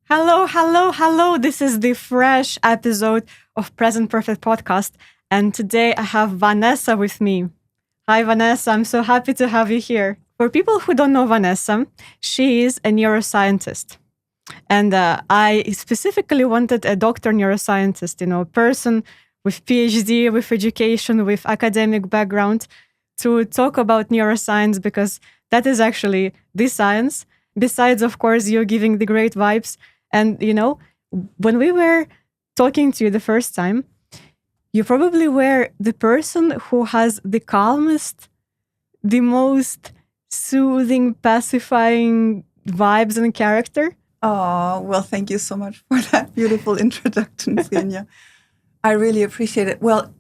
Hello, hello, hello. This is the fresh episode of Present Perfect Podcast. And today I have Vanessa with me. Hi, Vanessa. I'm so happy to have you here. For people who don't know Vanessa, she is a neuroscientist. And I specifically wanted a doctor neuroscientist, a person with PhD, with education, with academic background to talk about neuroscience because that is actually the science. Besides, of course, you giving the great vibes. And, when we were talking to you the first time, you probably were the person who has the calmest, the most soothing, pacifying vibes and character. Oh, well, thank you so much for that beautiful introduction, Svenja. I really appreciate it. Well,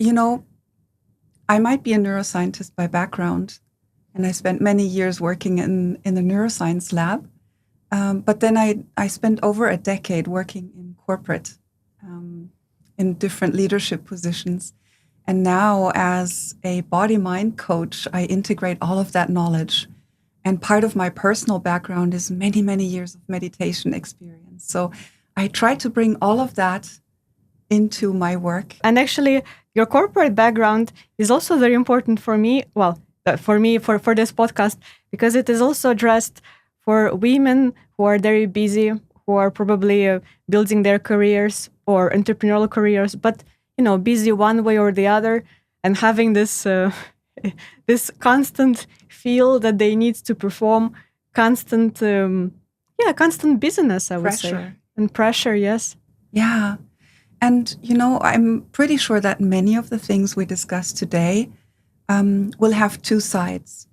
I might be a neuroscientist by background, and I spent many years working in the neuroscience lab. But then I spent over a decade working in corporate, in different leadership positions. And now as a body-mind coach, I integrate all of that knowledge. And part of my personal background is many, many years of meditation experience. So I try to bring all of that into my work. And actually, your corporate background is also very important for me. Well, for me, for this podcast, because it is also addressed for women who are very busy, who are probably building their careers or entrepreneurial careers, but busy one way or the other, and having this this constant feel that they need to perform, constant business, I would say, and pressure. Yes. Yeah, and I'm pretty sure that many of the things we discussed today will have two sides.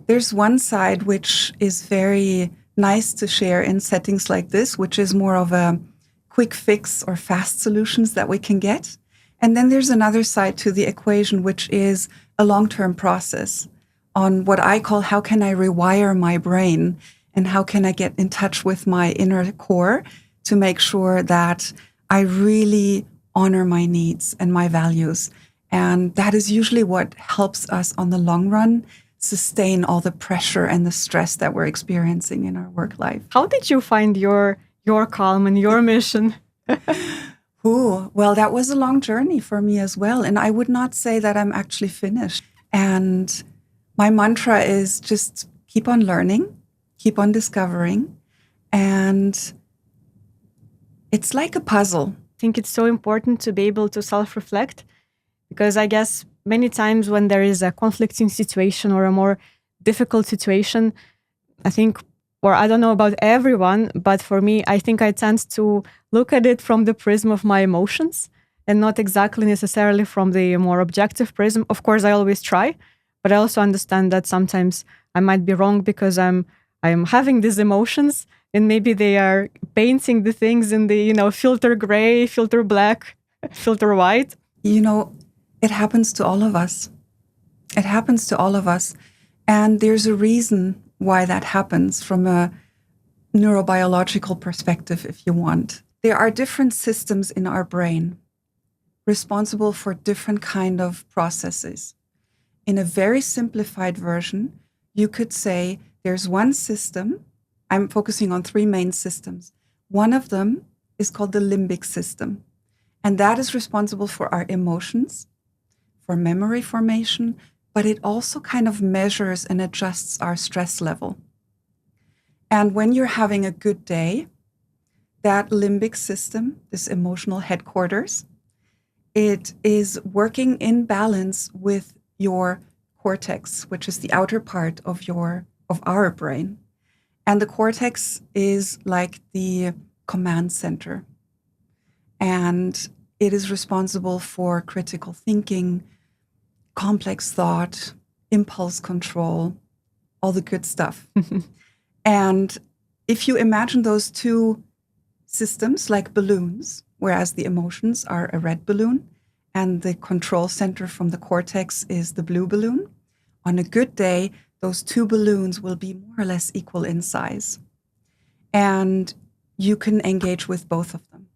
There's one side which is very nice to share in settings like this, which is more of a quick fix or fast solutions that we can get. And then there's another side to the equation, which is a long-term process on what I call how can I rewire my brain and how can I get in touch with my inner core to make sure that I really honor my needs and my values. And that is usually what helps us on the long run sustain all the pressure and the stress that we're experiencing in our work life. How did you find your calm and your mission? Well, that was a long journey for me as well. And I would not say that I'm actually finished. And my mantra is just keep on learning, keep on discovering. And it's like a puzzle. I think it's so important to be able to self-reflect because I guess many times when there is a conflicting situation or a more difficult situation, I think, or I don't know about everyone, but for me, I think I tend to look at it from the prism of my emotions and not exactly necessarily from the more objective prism. Of course, I always try, but I also understand that sometimes I might be wrong because I'm having these emotions and maybe they are painting the things in the, filter gray, filter black, filter white. It happens to all of us. It happens to all of us. And there's a reason why that happens from a neurobiological perspective, if you want. There are different systems in our brain responsible for different kind of processes. In a very simplified version, you could say there's one system. I'm focusing on three main systems. One of them is called the limbic system. And that is responsible for our emotions, for memory formation, but it also kind of measures and adjusts our stress level. And when you're having a good day, that limbic system, this emotional headquarters, it is working in balance with your cortex, which is the outer part of our brain. And the cortex is like the command center. And it is responsible for critical thinking, complex thought, impulse control, all the good stuff. And if you imagine those two systems like balloons, whereas the emotions are a red balloon and the control center from the cortex is the blue balloon, on a good day, those two balloons will be more or less equal in size. And you can engage with both of them.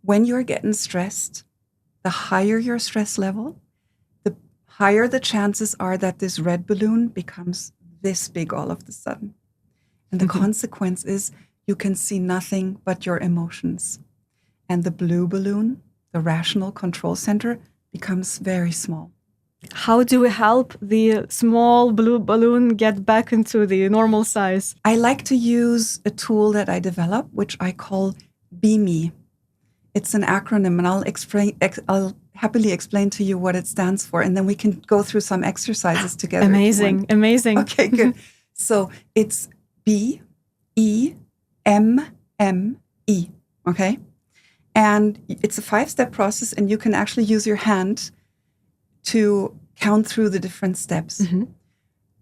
When you're getting stressed, the higher your stress level, the higher the chances are that this red balloon becomes this big all of a sudden. And the consequence is you can see nothing but your emotions. And the blue balloon, the rational control center, becomes very small. How do we help the small blue balloon get back into the normal size? I like to use a tool that I developed, which I call B.E.M.M.E. It's an acronym, and I'll happily explain to you what it stands for, and then we can go through some exercises together. Amazing. Okay, good. So it's B.E.M.M.E. Okay? And it's a 5-step process, and you can actually use your hand to count through the different steps. Mm-hmm.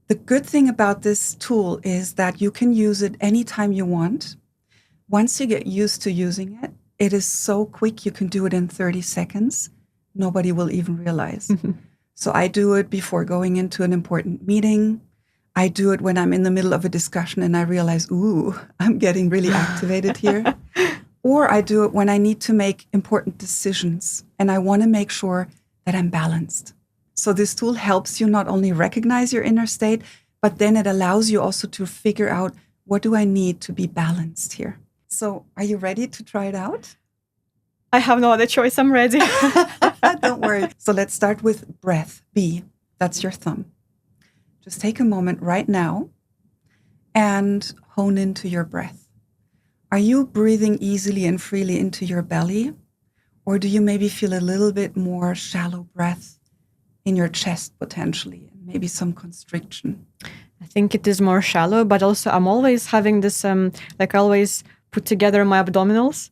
The good thing about this tool is that you can use it anytime you want. Once you get used to using it, it is so quick, you can do it in 30 seconds. Nobody will even realize. Mm-hmm. So I do it before going into an important meeting. I do it when I'm in the middle of a discussion and I realize, ooh, I'm getting really activated here. Or I do it when I need to make important decisions and I want to make sure that I'm balanced. So this tool helps you not only recognize your inner state, but then it allows you also to figure out, what do I need to be balanced here? So are you ready to try it out? I have no other choice. I'm ready. Don't worry. So let's start with breath. B, that's your thumb. Just take a moment right now and hone into your breath. Are you breathing easily and freely into your belly? Or do you maybe feel a little bit more shallow breath in your chest potentially, and maybe some constriction? I think it is more shallow, but also I'm always having this, like I always put together my abdominals,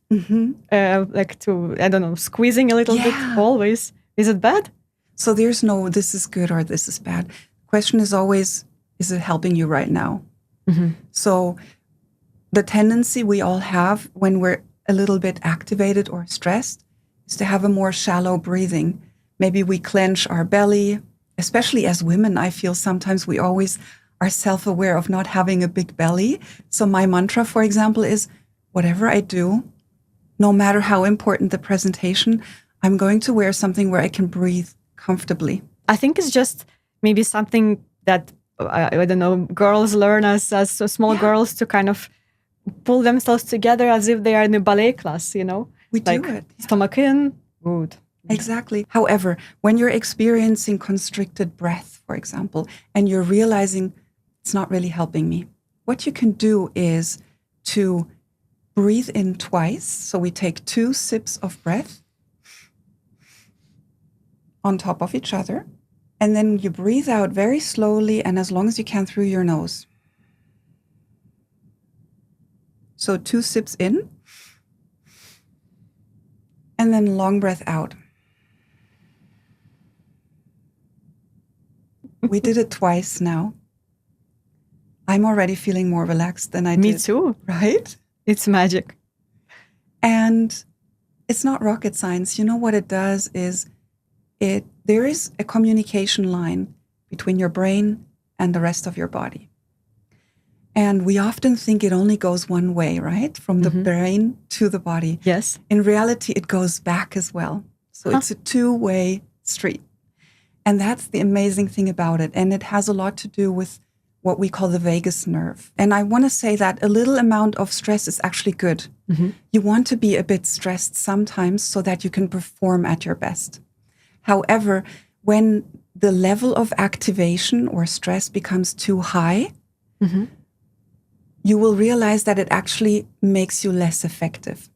like to, I don't know, squeezing a little bit always. Is it bad? So there's no, this is good or this is bad. Question is always, is it helping you right now? Mm-hmm. So the tendency we all have when we're a little bit activated or stressed is to have a more shallow breathing. Maybe we clench our belly, especially as women. I feel sometimes we always are self-aware of not having a big belly. So my mantra, for example, is whatever I do, no matter how important the presentation, I'm going to wear something where I can breathe comfortably. I think it's just maybe something that, I don't know, girls learn as small girls to kind of pull themselves together as if they are in a ballet class, you know? We like, do it. Stomach in, good. Exactly. However, when you're experiencing constricted breath, for example, and you're realizing it's not really helping me, what you can do is to breathe in twice. So we take 2 sips of breath on top of each other. And then you breathe out very slowly and as long as you can through your nose. So 2 sips in. And then long breath out. We did it twice now. I'm already feeling more relaxed than I did. Me too. Right? It's magic. And it's not rocket science. You know what it does is there is a communication line between your brain and the rest of your body. And we often think it only goes one way, right? From the brain to the body. Yes. In reality, it goes back as well. So it's a 2-way street. And that's the amazing thing about it. And it has a lot to do with what we call the vagus nerve. And I want to say that a little amount of stress is actually good. Mm-hmm. You want to be a bit stressed sometimes so that you can perform at your best. However, when the level of activation or stress becomes too high, you will realize that it actually makes you less effective.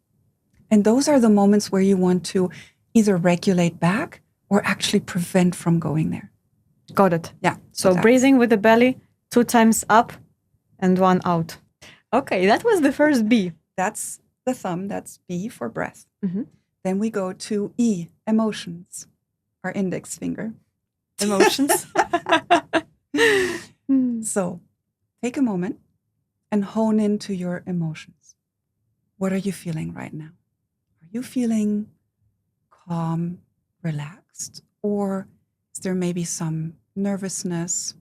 And those are the moments where you want to either regulate back or actually prevent from going there. Got it. Yeah. So breathing with the belly, 2 times up and 1 out. Okay, that was the first B. That's the thumb. That's B for breath. Mm-hmm. Then we go to E, emotions, our index finger. Emotions. So take a moment and hone into your emotions. What are you feeling right now? Are you feeling calm, relaxed, or is there maybe some nervousness,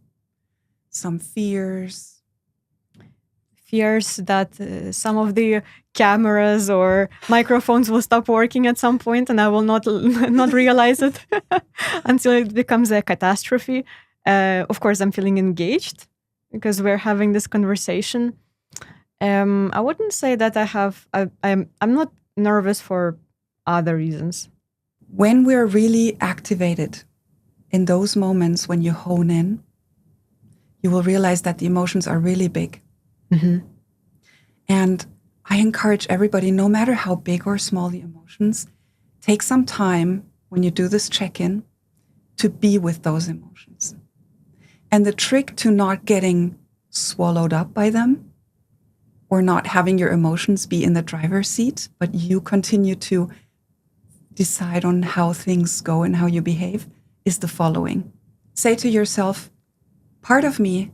some fears? Fears that some of the cameras or microphones will stop working at some point and I will not realize it until it becomes a catastrophe. Of course, I'm feeling engaged because we're having this conversation. I wouldn't say that I'm not nervous for other reasons. When we're really activated in those moments when you hone in, you will realize that the emotions are really big. Mm-hmm. And I encourage everybody, no matter how big or small the emotions, take some time when you do this check-in to be with those emotions. And the trick to not getting swallowed up by them or not having your emotions be in the driver's seat, but you continue to decide on how things go and how you behave is the following. Say to yourself, part of me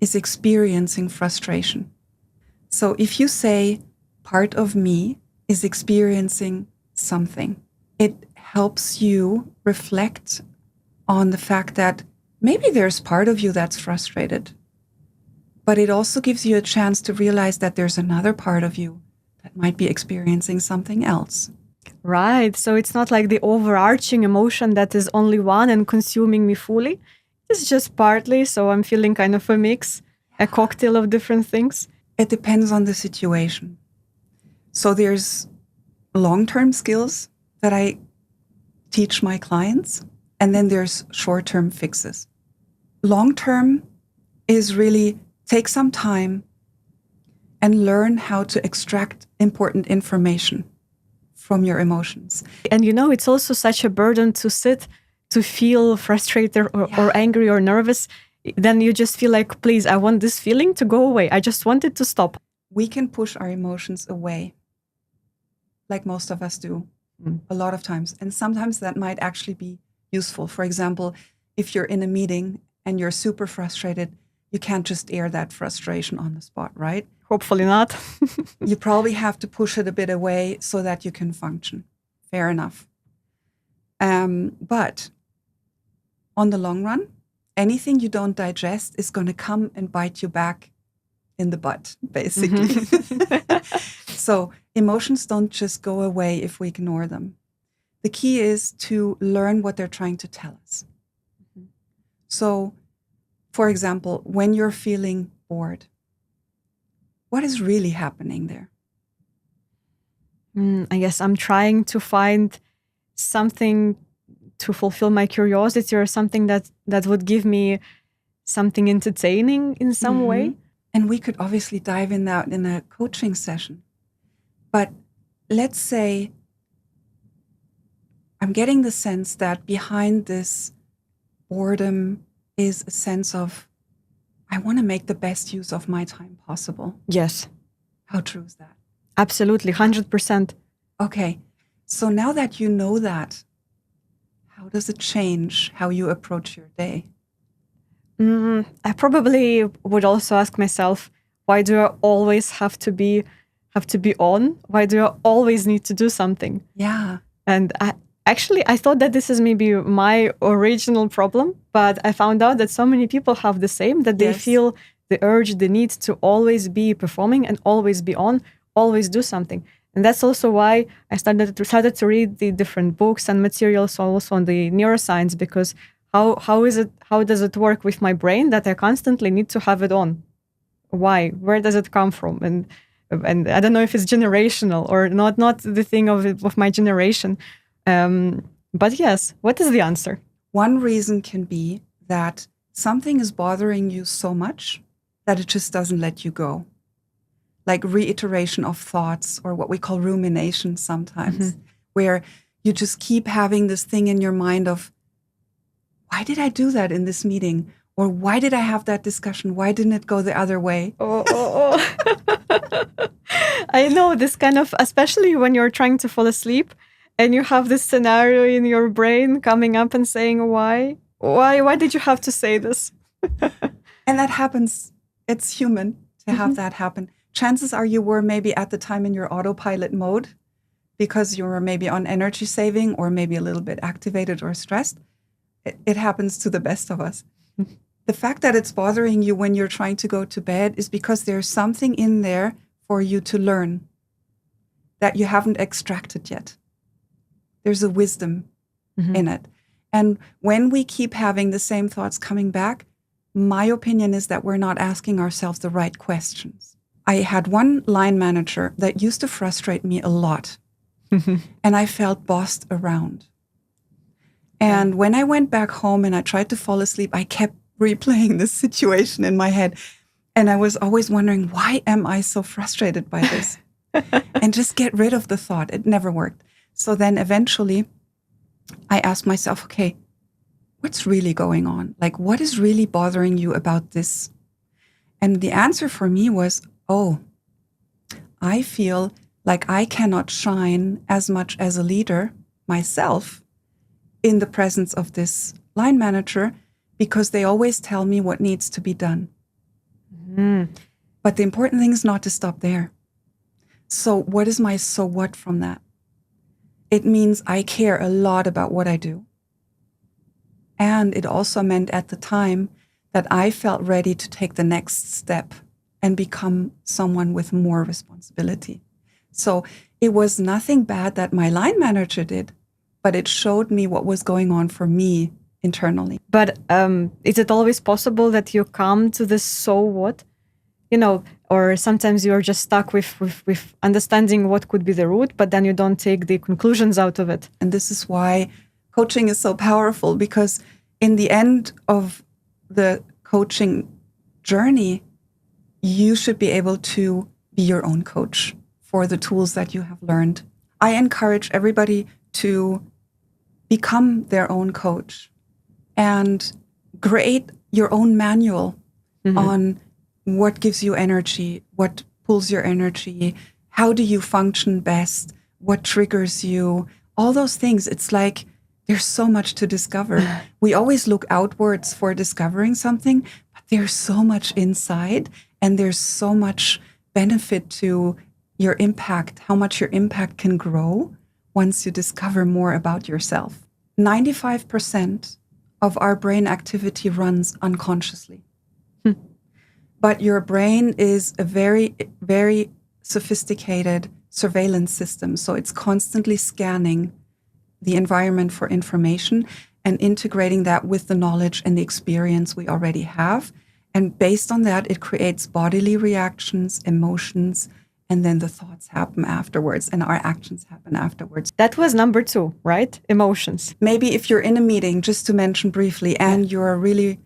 is experiencing frustration. So if you say, part of me is experiencing something, it helps you reflect on the fact that maybe there's part of you that's frustrated, but it also gives you a chance to realize that there's another part of you that might be experiencing something else. Right. So it's not like the overarching emotion that is only one and consuming me fully. It's just partly. So I'm feeling kind of a mix, a cocktail of different things. It depends on the situation. So there's long-term skills that I teach my clients, and then there's short-term fixes. Long-term is really take some time and learn how to extract important information from your emotions. And it's also such a burden to sit, to feel frustrated or angry or nervous. Then you just feel like, please, I want this feeling to go away. I just want it to stop. We can push our emotions away, like most of us do, a lot of times. And sometimes that might actually be useful. For example, if you're in a meeting and you're super frustrated, you can't just air that frustration on the spot, right? Hopefully not. You probably have to push it a bit away so that you can function. Fair enough. But on the long run, anything you don't digest is going to come and bite you back in the butt, basically. Mm-hmm. So emotions don't just go away if we ignore them. The key is to learn what they're trying to tell us. Mm-hmm. So, for example, when you're feeling bored, what is really happening there? I guess I'm trying to find something to fulfill my curiosity or something that would give me something entertaining in some way. And we could obviously dive in that in a coaching session. But let's say I'm getting the sense that behind this boredom is a sense of, I want to make the best use of my time possible. Yes. How true is that? Absolutely, 100%. Okay. So now that you know that, how does it change how you approach your day? I probably would also ask myself, why do I always have to be on? Why do I always need to do something? Yeah. And I thought that this is maybe my original problem, but I found out that so many people have the same, that they feel the urge, the need to always be performing and always be on, always do something. And that's also why I started to read the different books and materials also on the neuroscience, because how does it work with my brain that I constantly need to have it on? Why? Where does it come from? And I don't know if it's generational or not the thing of my generation. But yes, what is the answer? One reason can be that something is bothering you so much that it just doesn't let you go. Like reiteration of thoughts, or what we call rumination sometimes, where you just keep having this thing in your mind of, why did I do that in this meeting? Or why did I have that discussion? Why didn't it go the other way? Oh. I know this kind of, especially when you're trying to fall asleep and you have this scenario in your brain coming up and saying, why did you have to say this? And that happens. It's human to have that happen. Chances are you were maybe at the time in your autopilot mode because you were maybe on energy saving or maybe a little bit activated or stressed. It happens to the best of us. The fact that it's bothering you when you're trying to go to bed is because there's something in there for you to learn that you haven't extracted yet. There's a wisdom in it. And when we keep having the same thoughts coming back, my opinion is that we're not asking ourselves the right questions. I had one line manager that used to frustrate me a lot. And I felt bossed around. And when I went back home and I tried to fall asleep, I kept replaying this situation in my head. And I was always wondering, why am I so frustrated by this? And just get rid of the thought. It never worked. So then eventually I asked myself, okay, what's really going on? Like, what is really bothering you about this? And the answer for me was, oh, I feel like I cannot shine as much as a leader myself in the presence of this line manager because they always tell me what needs to be done. But the important thing is not to stop there. So what is my so what from that? It means I care a lot about what I do. And it also meant at the time that I felt ready to take the next step and become someone with more responsibility. So it was nothing bad that my line manager did, but it showed me what was going on for me internally. But is it always possible that you come to this so what? You know, or sometimes you're just stuck with understanding what could be the root, but then you don't take the conclusions out of it. And this is why coaching is so powerful, because in the end of the coaching journey, you should be able to be your own coach for the tools that you have learned. I encourage everybody to become their own coach and create your own manual on what gives you energy, what pulls your energy, how do you function best, what triggers you, all those things. It's like there's so much to discover. We always look outwards for discovering something, but there's so much inside, and there's so much benefit to your impact, how much your impact can grow once you discover more about yourself. 95% of our brain activity runs unconsciously. But your brain is a very, very sophisticated surveillance system. So it's constantly scanning the environment for information and integrating that with the knowledge and the experience we already have. And based on that, it creates bodily reactions, emotions, and then the thoughts happen afterwards and our actions happen afterwards. That was number 2, right? Emotions. Maybe if you're in a meeting, just to mention briefly, and you're really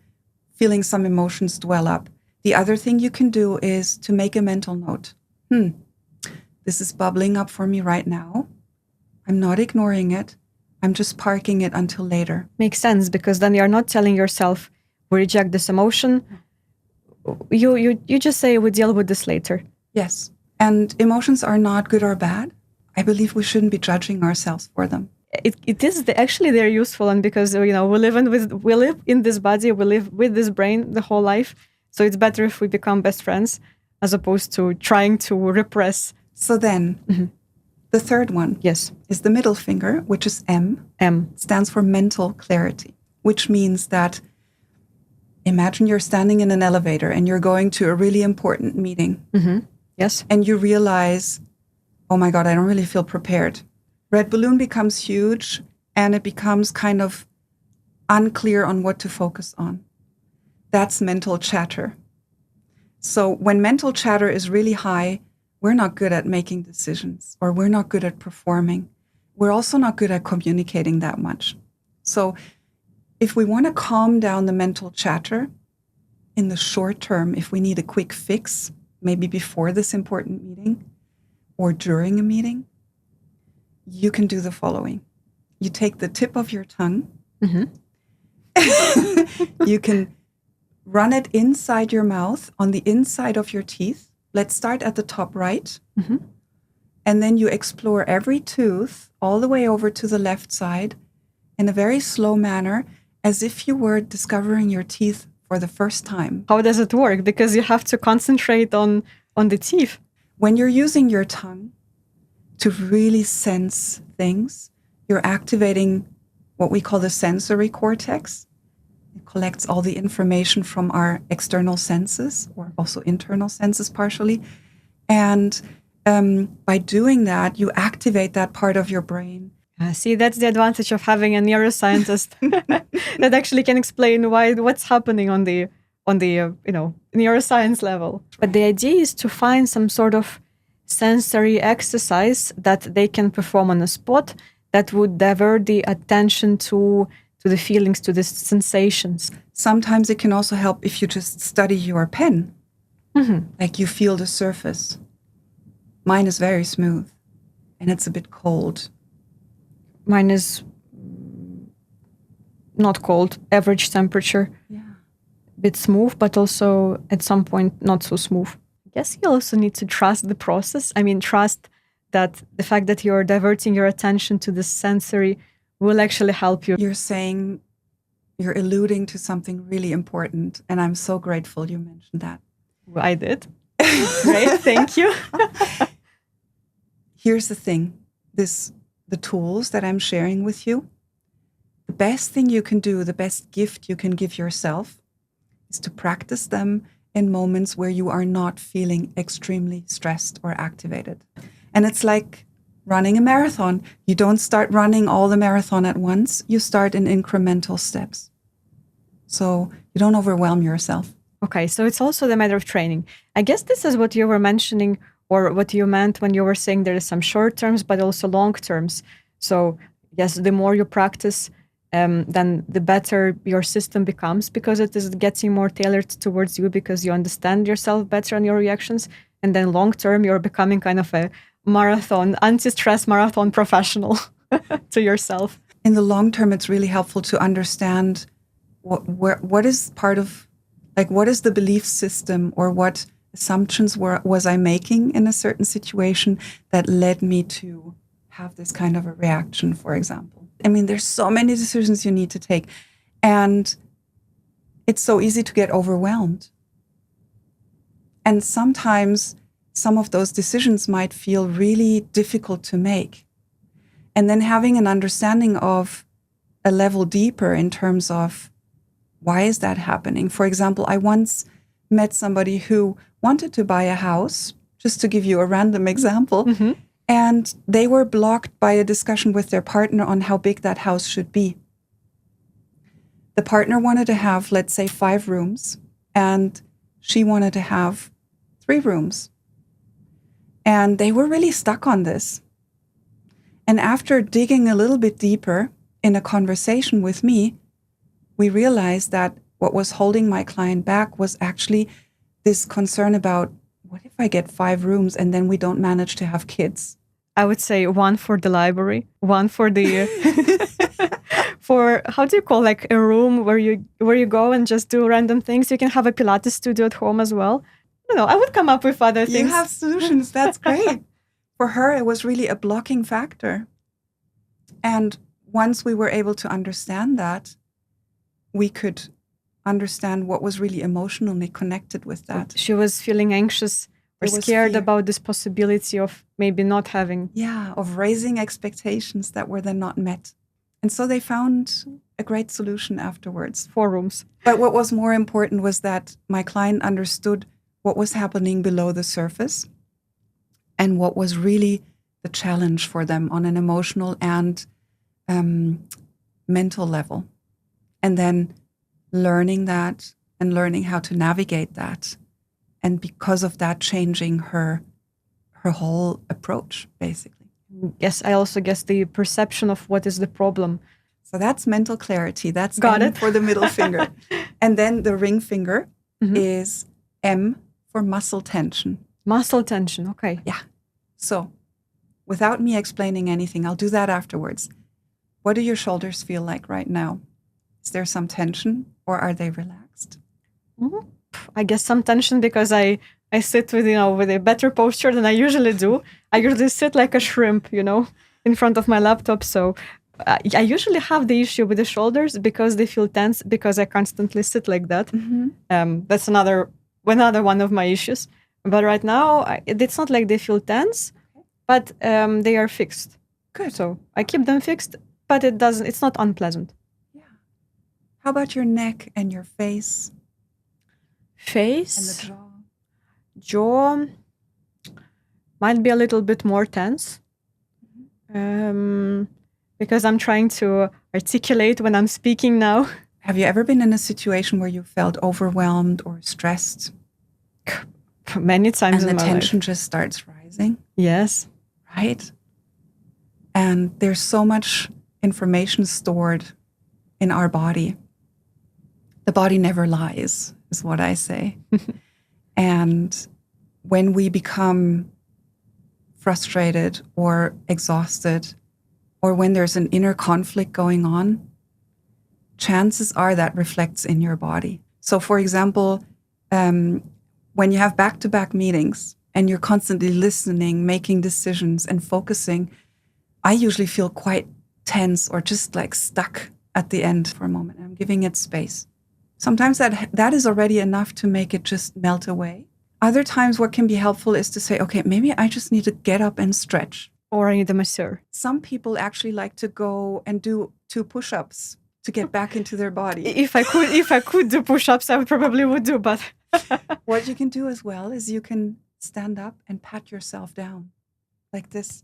feeling some emotions dwell up, the other thing you can do is to make a mental note. This is bubbling up for me right now. I'm not ignoring it. I'm just parking it until later. Makes sense, because then you're not telling yourself, we reject this emotion. You just say, we deal with this later. Yes. And emotions are not good or bad. I believe we shouldn't be judging ourselves for them. It is actually they're useful, and because we live in this body, we live with this brain the whole life. So it's better if we become best friends as opposed to trying to repress. So then, the third one is the middle finger, which is M. M stands for mental clarity, which means that imagine you're standing in an elevator and you're going to a really important meeting. Yes. And you realize, oh my God, I don't really feel prepared. Red balloon becomes huge and it becomes kind of unclear on what to focus on. That's mental chatter. So when mental chatter is really high, we're not good at making decisions, or we're not good at performing. We're also not good at communicating that much. So if we want to calm down the mental chatter in the short term, if we need a quick fix, maybe before this important meeting or during a meeting, you can do the following. You take the tip of your tongue. You can run it inside your mouth, on the inside of your teeth. Let's start at the top right. And then you explore every tooth all the way over to the left side in a very slow manner, as if you were discovering your teeth for the first time. How does it work? Because you have to concentrate on the teeth. When you're using your tongue to really sense things, you're activating what we call the sensory cortex. It collects all the information from our external senses, or also internal senses partially. And by doing that, you activate that part of your brain. See, that's the advantage of having a neuroscientist that actually can explain what's happening on on the, neuroscience level. But the idea is to find some sort of sensory exercise that they can perform on the spot that would divert the attention to the feelings, to the sensations. Sometimes it can also help if you just study your pen. Like you feel the surface. Mine is very smooth and it's a bit cold. Mine is not cold, average temperature. Yeah. A bit smooth, but also at some point not so smooth. I guess you also need to trust the process. I mean, trust that the fact that you're diverting your attention to the sensory will actually help you. You're alluding to something really important, and I'm so grateful you mentioned that. I did. Great, thank you. Here's the thing. The tools that I'm sharing with you, the best thing you can do, the best gift you can give yourself is to practice them in moments where you are not feeling extremely stressed or activated. And it's like running a marathon. You don't start running all the marathon at once. You start in incremental steps. So you don't overwhelm yourself. Okay, so it's also the matter of training. I guess this is what you were mentioning, or what you meant when you were saying there is some short terms, but also long terms. So yes, the more you practice, then the better your system becomes, because it is getting more tailored towards you, because you understand yourself better and your reactions. And then long term, you're becoming kind of a marathon, anti-stress marathon professional to yourself. In the long term, it's really helpful to understand what is part of, like, what is the belief system or what assumptions was I making in a certain situation that led me to have this kind of a reaction, for example. I mean, there's so many decisions you need to take, and it's so easy to get overwhelmed. And sometimes some of those decisions might feel really difficult to make. And then having an understanding of a level deeper in terms of why is that happening? For example, I once met somebody who wanted to buy a house, just to give you a random example, and they were blocked by a discussion with their partner on how big that house should be. The partner wanted to have, let's say, 5 rooms, and she wanted to have 3 rooms. And they were really stuck on this. And after digging a little bit deeper in a conversation with me, we realized that what was holding my client back was actually this concern about, what if I get 5 rooms and then we don't manage to have kids? I would say 1 for the library, 1 for the for, how do you call, like a room where you go and just do random things. You can have a Pilates studio at home as well. I don't know, I would come up with other things. You have solutions. That's great. For her, it was really a blocking factor. And once we were able to understand that, we could understand what was really emotionally connected with that. She was feeling anxious or scared about this possibility of maybe not having. Yeah, of raising expectations that were then not met. And so they found a great solution afterwards. 4 rooms. But what was more important was that my client understood what was happening below the surface and what was really the challenge for them on an emotional and mental level. And then learning that and learning how to navigate that. And because of that, changing her whole approach, basically. Yes, I also guess the perception of what is the problem. So that's mental clarity. That's Got M it. for the middle finger. And then the ring finger is M for muscle tension. Muscle tension, okay. Yeah. So without me explaining anything, I'll do that afterwards. What do your shoulders feel like right now? Is there some tension or are they relaxed? I guess some tension, because I sit with a better posture than I usually do. I usually sit like a shrimp, in front of my laptop. So I usually have the issue with the shoulders because they feel tense because I constantly sit like that. That's another one of my issues. But right now, it's not like they feel tense, but they are fixed. Good. So I keep them fixed, but it's not unpleasant. Yeah. How about your neck and your face? Face and the jaw. Jaw might be a little bit more tense because I'm trying to articulate when I'm speaking now. Have you ever been in a situation where you felt overwhelmed or stressed? Many times and in the my tension life. just starts rising? Yes. Right? And there's so much information stored in our body. The body never lies, is what I say. And when we become frustrated or exhausted, or when there's an inner conflict going on, chances are that reflects in your body. So, for example, when you have back-to-back meetings and you're constantly listening, making decisions, and focusing, I usually feel quite tense or just like stuck at the end for a moment. I'm giving it space. Sometimes that is already enough to make it just melt away. Other times what can be helpful is to say, okay, maybe I just need to get up and stretch. Or I need a masseur. Some people actually like to go and do 2 push-ups to get back into their body. If I could do push-ups, I probably would do, but what you can do as well is you can stand up and pat yourself down like this.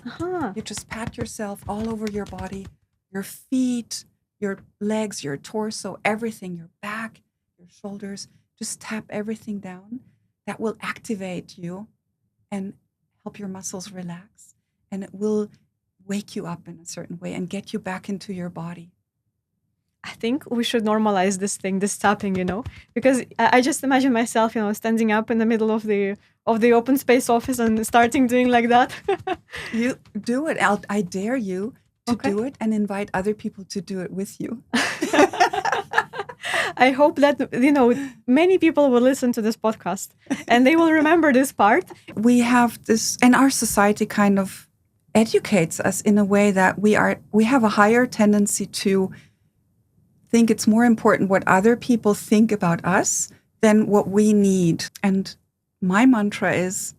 Uh-huh. You just pat yourself all over your body, your feet, your legs, your torso, everything, your back, your shoulders. Just tap everything down. That will activate you and help your muscles relax. And it will wake you up in a certain way and get you back into your body. I think we should normalize this thing, this tapping, because I just imagine myself, standing up in the middle of the open space office and starting doing like that. You do it. I dare you to do it and invite other people to do it with you. I hope that, many people will listen to this podcast and they will remember this part. We have this, and our society kind of educates us in a way that we have a higher tendency to think it's more important what other people think about us than what we need. And my mantra is,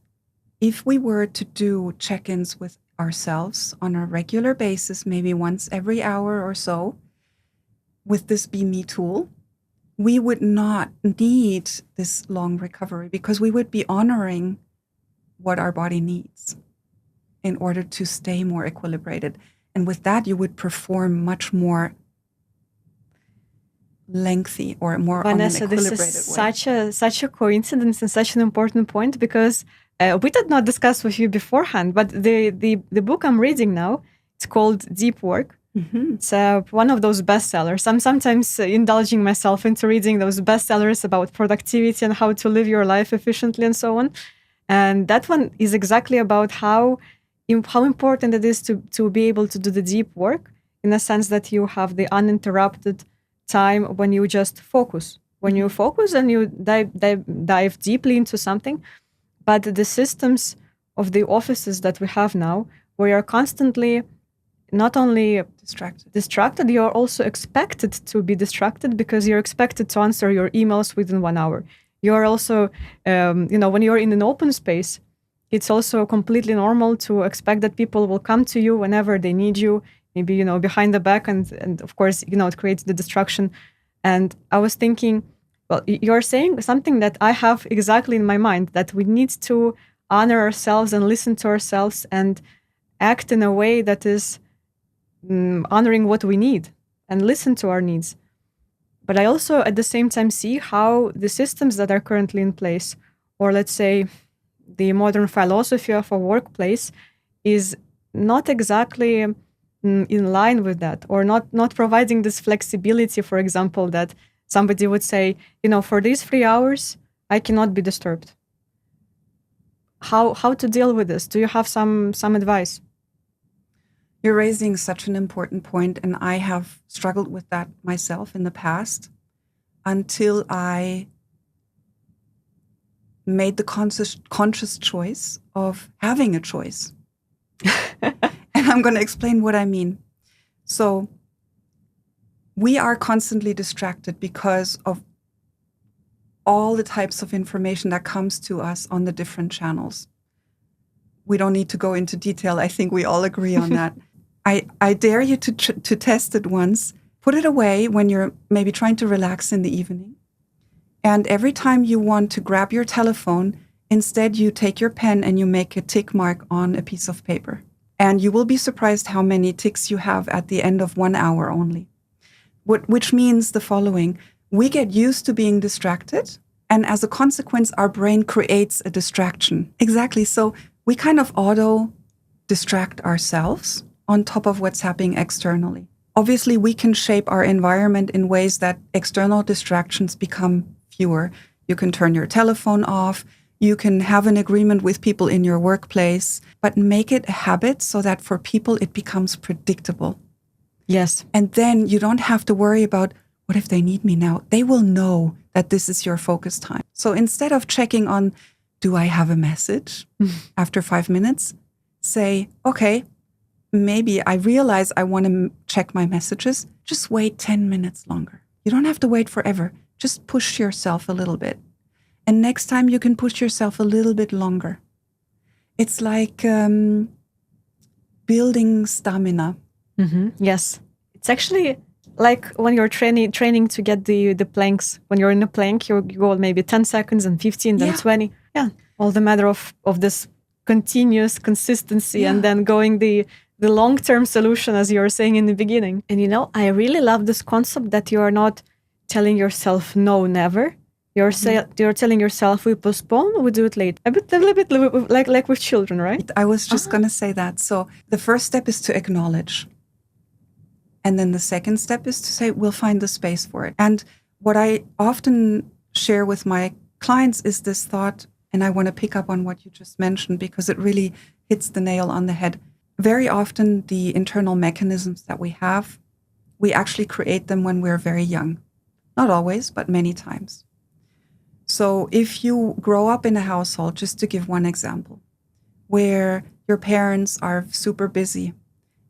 if we were to do check-ins with ourselves on a regular basis, maybe once every hour or so, with this B.E.M.M.E tool, we would not need this long recovery because we would be honoring what our body needs in order to stay more equilibrated. And with that, you would perform much more lengthy or more Vanessa, on an equilibrated this is way. such a coincidence and such an important point because we did not discuss with you beforehand, but the book I'm reading now, it's called Deep Work. Mm-hmm. It's one of those bestsellers. I'm sometimes indulging myself into reading those bestsellers about productivity and how to live your life efficiently and so on. And that one is exactly about how important it is to be able to do the deep work in the sense that you have the uninterrupted time when you just focus. When you focus and you dive deeply into something. But the systems of the offices that we have now, we are constantly not only distracted, you're also expected to be distracted because you're expected to answer your emails within 1 hour. You're also, when you're in an open space, it's also completely normal to expect that people will come to you whenever they need you, maybe, behind the back. And of course, it creates the distraction. And I was thinking, well, you're saying something that I have exactly in my mind, that we need to honor ourselves and listen to ourselves and act in a way that is honoring what we need and listen to our needs. But I also at the same time see how the systems that are currently in place, or let's say the modern philosophy of a workplace, is not exactly in line with that, or not providing this flexibility, for example, that somebody would say, for these 3 hours, I cannot be disturbed. How to deal with this? Do you have some advice? You're raising such an important point, and I have struggled with that myself in the past until I made the conscious choice of having a choice. And I'm going to explain what I mean. So we are constantly distracted because of all the types of information that comes to us on the different channels. We don't need to go into detail. I think we all agree on that. I dare you to test it once. Put it away when you're maybe trying to relax in the evening. And every time you want to grab your telephone, instead you take your pen and you make a tick mark on a piece of paper. And you will be surprised how many ticks you have at the end of 1 hour only. which means the following. We get used to being distracted, and as a consequence, our brain creates a distraction. Exactly. So we kind of auto-distract ourselves on top of what's happening externally. Obviously, we can shape our environment in ways that external distractions become fewer. You can turn your telephone off. You can have an agreement with people in your workplace, but make it a habit so that for people it becomes predictable. Yes. And then you don't have to worry about, what if they need me now? They will know that this is your focus time. So instead of checking on, do I have a message after 5 minutes? Say, okay, maybe I realize I want to check my messages. Just wait 10 minutes longer. You don't have to wait forever. Just push yourself a little bit. And next time you can push yourself a little bit longer. It's like building stamina. Mm-hmm. Yes. It's actually like when you're training to get the planks. When you're in a plank, you go maybe 10 seconds and 15, then 20. Yeah. All the matter of this continuous consistency and then going the long-term solution, as you were saying in the beginning. And I really love this concept that you are not telling yourself no, never. You're telling yourself, we postpone, we do it late. A little bit like with children, right? I was just going to say that. So the first step is to acknowledge. And then the second step is to say, we'll find the space for it. And what I often share with my clients is this thought, and I want to pick up on what you just mentioned because it really hits the nail on the head. Very often the internal mechanisms that we have, we actually create them when we're very young. Not always, but many times. So if you grow up in a household, just to give one example, where your parents are super busy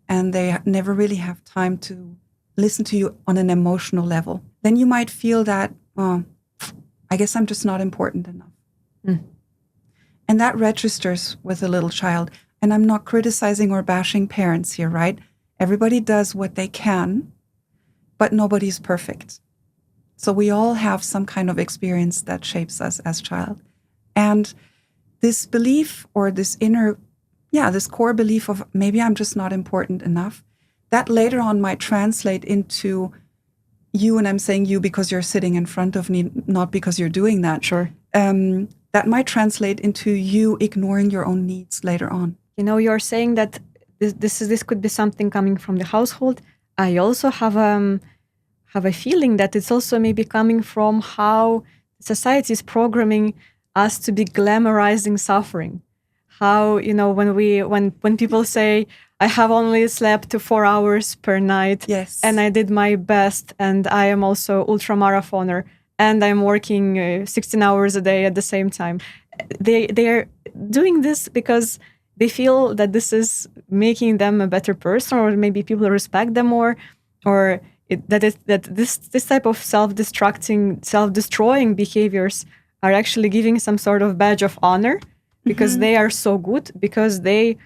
and they never really have time to listen to you on an emotional level, then you might feel that, I guess I'm just not important enough. Mm. And that registers with a little child. And I'm not criticizing or bashing parents here, right? Everybody does what they can, but nobody's perfect. So we all have some kind of experience that shapes us as child. And this belief or this this core belief of maybe I'm just not important enough, that later on might translate into you, and I'm saying you because you're sitting in front of me, not because you're doing that. Sure. That might translate into you ignoring your own needs later on. You're saying that this could be something coming from the household. I also have a feeling that it's also maybe coming from how society is programming us to be glamorizing suffering. How, when people say, I have only slept 4 hours per night, yes, and I did my best, and I am also ultramarathoner, and I'm working 16 hours a day at the same time. They're doing this because they feel that this is making them a better person, or maybe people respect them more, or this type of self-destroying behaviors are actually giving some sort of badge of honor because they are so good, because they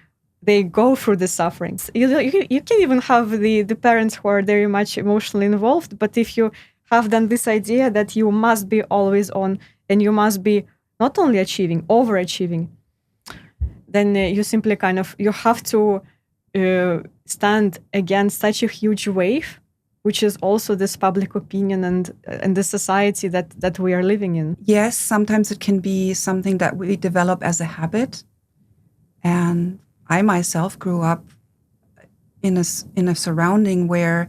go through the sufferings. You can even have the parents who are very much emotionally involved, but if you have then this idea that you must be always on and you must be not only achieving, overachieving, then you simply you have to stand against such a huge wave, which is also this public opinion and the society that we are living in. Yes, sometimes it can be something that we develop as a habit. And I myself grew up in a surrounding where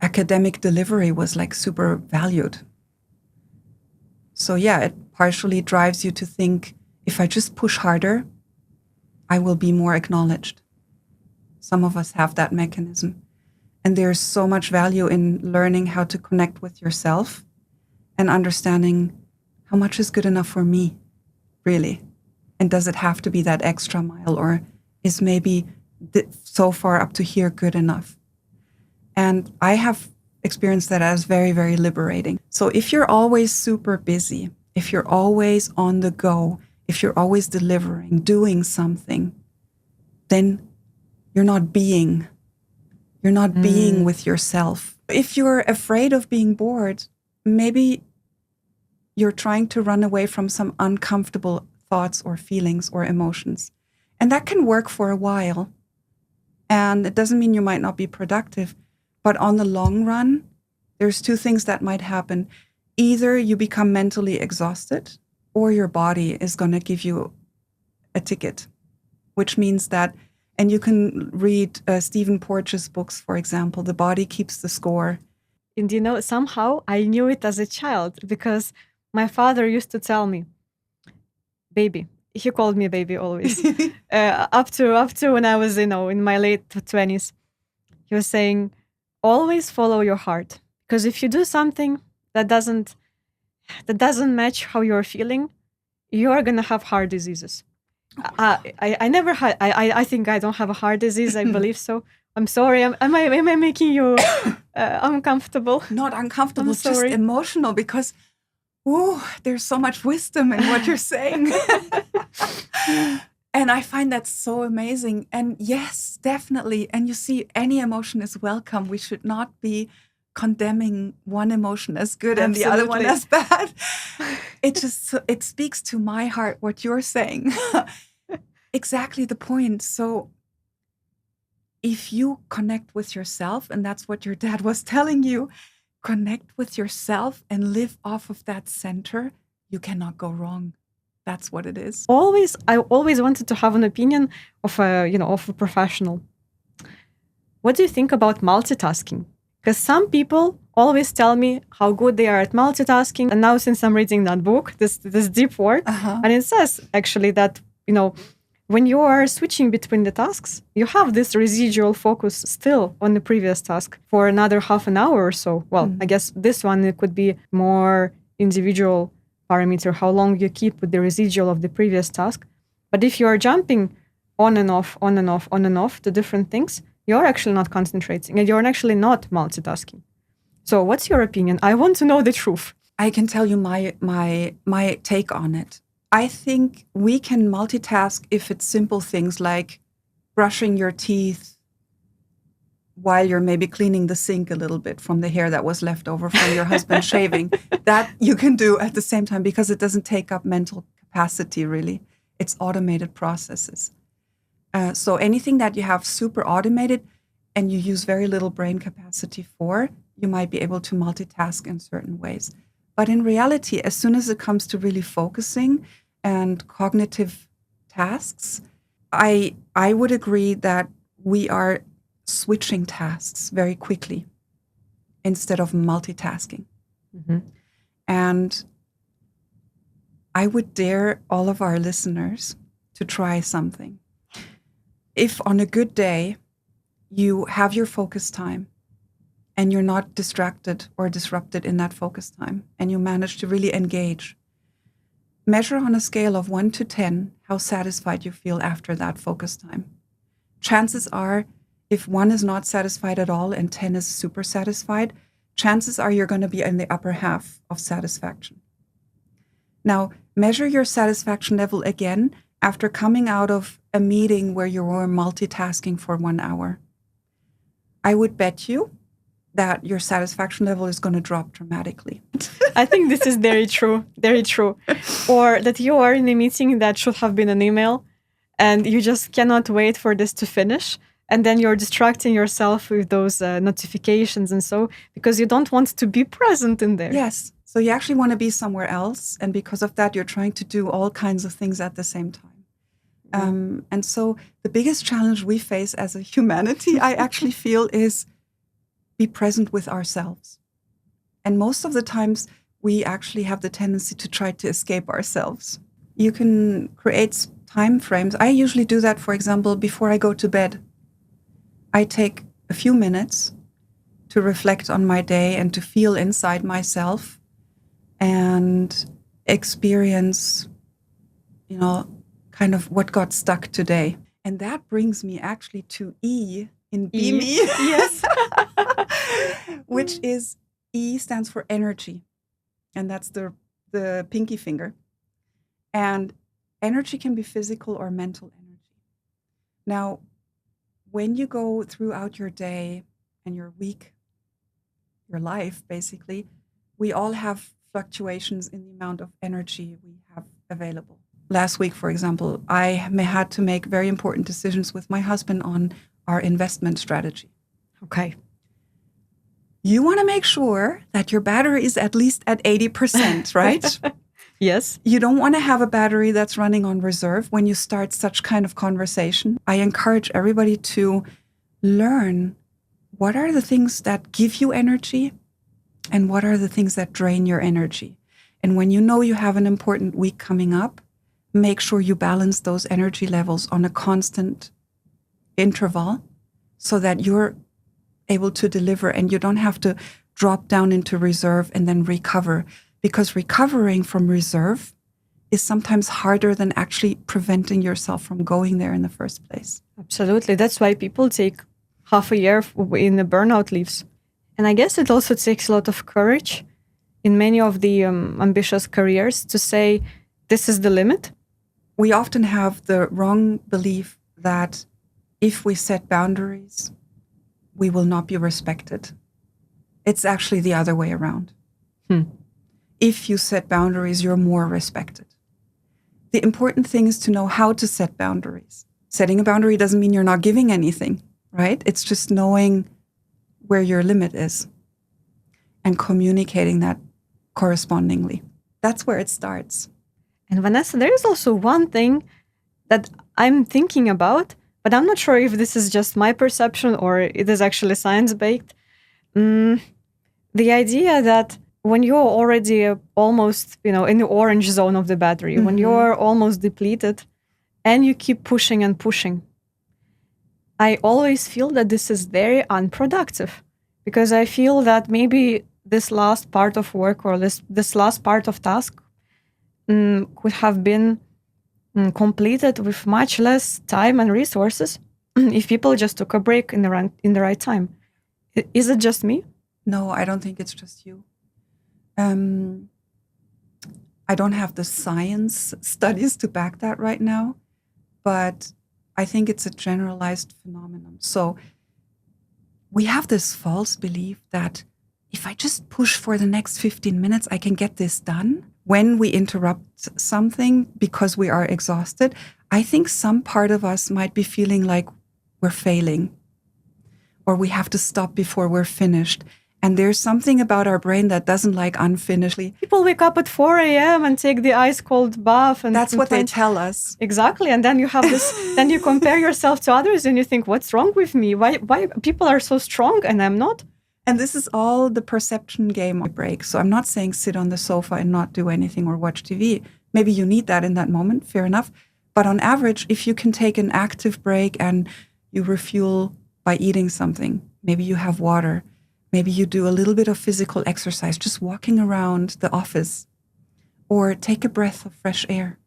academic delivery was like super valued. So yeah, it partially drives you to think, if I just push harder, I will be more acknowledged. Some of us have that mechanism. And there's so much value in learning how to connect with yourself and understanding how much is good enough for me, really. And does it have to be that extra mile, or is maybe so far up to here good enough? And I have experienced that as very, very liberating. So if you're always super busy, if you're always on the go, if you're always delivering, doing something, then you're not being. You're not being with yourself. If you're afraid of being bored, maybe you're trying to run away from some uncomfortable thoughts or feelings or emotions. And that can work for a while. And it doesn't mean you might not be productive, But on the long run, there's two things that might happen. Either you become mentally exhausted, or your body is going to give you a ticket, which means that, and you can read Stephen Porges' books, for example, The Body Keeps the Score. And somehow I knew it as a child because my father used to tell me, baby. He called me baby always. Up to when I was, in my late 20s. He was saying, always follow your heart. Because if you do something that doesn't match how you're feeling, you are going to have heart diseases. I never had, I think I don't have a heart disease. I believe so. I'm sorry. Am I making you uncomfortable? Not uncomfortable, just emotional because there's so much wisdom in what you're saying. And I find that so amazing. And yes, definitely. And you see, any emotion is welcome. We should not be condemning one emotion as good and the other one as bad. It speaks to my heart what you're saying. Exactly the point. So if you connect with yourself, and that's what your dad was telling you, connect with yourself and live off of that center, you cannot go wrong. That's what it is. I always wanted to have an opinion of a professional. What do you think about multitasking? Because some people always tell me how good they are at multitasking. And now since I'm reading that book, this deep work, and it says actually that, when you are switching between the tasks, you have this residual focus still on the previous task for another half an hour or so. Well, I guess this one, it could be more individual parameter, how long you keep with the residual of the previous task. But if you are jumping on and off to different things, you're actually not concentrating and you're actually not multitasking. So what's your opinion? I want to know the truth. I can tell you my take on it. I think we can multitask if it's simple things like brushing your teeth while you're maybe cleaning the sink a little bit from the hair that was left over from your husband shaving. That you can do at the same time because it doesn't take up mental capacity, really. It's automated processes. So anything that you have super automated and you use very little brain capacity for, you might be able to multitask in certain ways. But in reality, as soon as it comes to really focusing and cognitive tasks, I would agree that we are switching tasks very quickly instead of multitasking. Mm-hmm. And I would dare all of our listeners to try something. If on a good day, you have your focus time and you're not distracted or disrupted in that focus time, and you manage to really engage, measure on a scale of 1 to 10 how satisfied you feel after that focus time. Chances are, if 1 is not satisfied at all and 10 is super satisfied, chances are you're going to be in the upper half of satisfaction. Now, measure your satisfaction level again after coming out of a meeting where you were multitasking for 1 hour. I would bet you that your satisfaction level is going to drop dramatically. I think this is very true, very true. Or that you are in a meeting that should have been an email and you just cannot wait for this to finish. And then you're distracting yourself with those notifications and so, because you don't want to be present in there. Yes. So you actually want to be somewhere else. And because of that, you're trying to do all kinds of things at the same time. And so the biggest challenge we face as a humanity, I actually feel, is be present with ourselves. And most of the times, we actually have the tendency to try to escape ourselves. You can create time frames. I usually do that, for example, before I go to bed. I take a few minutes to reflect on my day and to feel inside myself and experience, kind of what got stuck today. And that brings me actually to E in B.E.M.M.E. Yes. Which is, E stands for energy. And that's the pinky finger. And energy can be physical or mental energy. Now, when you go throughout your day and your week, your life, basically, we all have fluctuations in the amount of energy we have available. Last week, for example, I had to make very important decisions with my husband on our investment strategy. Okay. You want to make sure that your battery is at least at 80%, right? Yes. You don't want to have a battery that's running on reserve when you start such kind of conversation. I encourage everybody to learn what are the things that give you energy and what are the things that drain your energy. And when you know you have an important week coming up, make sure you balance those energy levels on a constant interval so that you're able to deliver and you don't have to drop down into reserve and then recover. Because recovering from reserve is sometimes harder than actually preventing yourself from going there in the first place. Absolutely. That's why people take half a year in the burnout leaves. And I guess it also takes a lot of courage in many of the ambitious careers to say, this is the limit. We often have the wrong belief that if we set boundaries, we will not be respected. It's actually the other way around. If you set boundaries, you're more respected. The important thing is to know how to set boundaries. Setting a boundary doesn't mean you're not giving anything, right? It's just knowing where your limit is and communicating that correspondingly. That's where it starts. And Vanessa, there is also one thing that I'm thinking about, but I'm not sure if this is just my perception or it is actually science-based. The idea that when you're already almost, in the orange zone of the battery, when you're almost depleted and you keep pushing and pushing, I always feel that this is very unproductive because I feel that maybe this last part of work or this last part of task could have been completed with much less time and resources if people just took a break in the right time. Is it just me? No, I don't think it's just you. I don't have the science studies to back that right now, but I think it's a generalized phenomenon. So we have this false belief that if I just push for the next 15 minutes, I can get this done. When we interrupt something because we are exhausted, I think some part of us might be feeling like we're failing or we have to stop before we're finished. And there's something about our brain that doesn't like unfinished. People wake up at 4 a.m. and take the ice cold bath. And that's what they tell us. Exactly. And then you have this, then you compare yourself to others and you think, what's wrong with me? Why people are so strong and I'm not? And this is all the perception game break. So I'm not saying sit on the sofa and not do anything or watch TV. Maybe you need that in that moment, fair enough. But on average, if you can take an active break and you refuel by eating something, maybe you have water, maybe you do a little bit of physical exercise, just walking around the office, or take a breath of fresh air.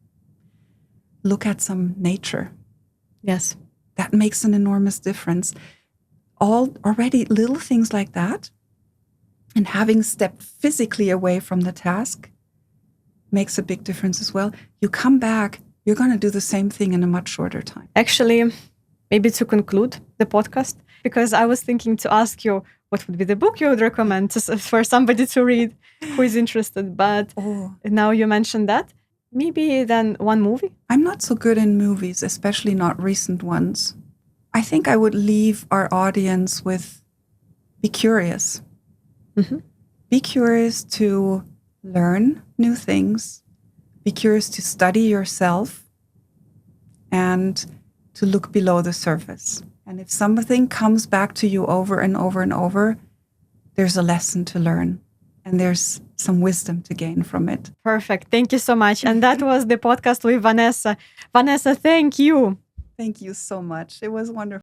Look at some nature. Yes. That makes an enormous difference. Already little things like that, and having stepped physically away from the task makes a big difference as well. You come back, you're going to do the same thing in a much shorter time. Actually, maybe to conclude the podcast, because I was thinking to ask you what would be the book you would recommend for somebody to read who is interested. But now you mentioned that. Maybe then one movie? I'm not so good in movies, especially not recent ones. I think I would leave our audience with be curious. Be curious to learn new things. Be curious to study yourself and to look below the surface. And if something comes back to you over and over and over, there's a lesson to learn and there's some wisdom to gain from it. Perfect. Thank you so much. And that was the podcast with Vanessa. Vanessa, thank you. Thank you so much. It was wonderful.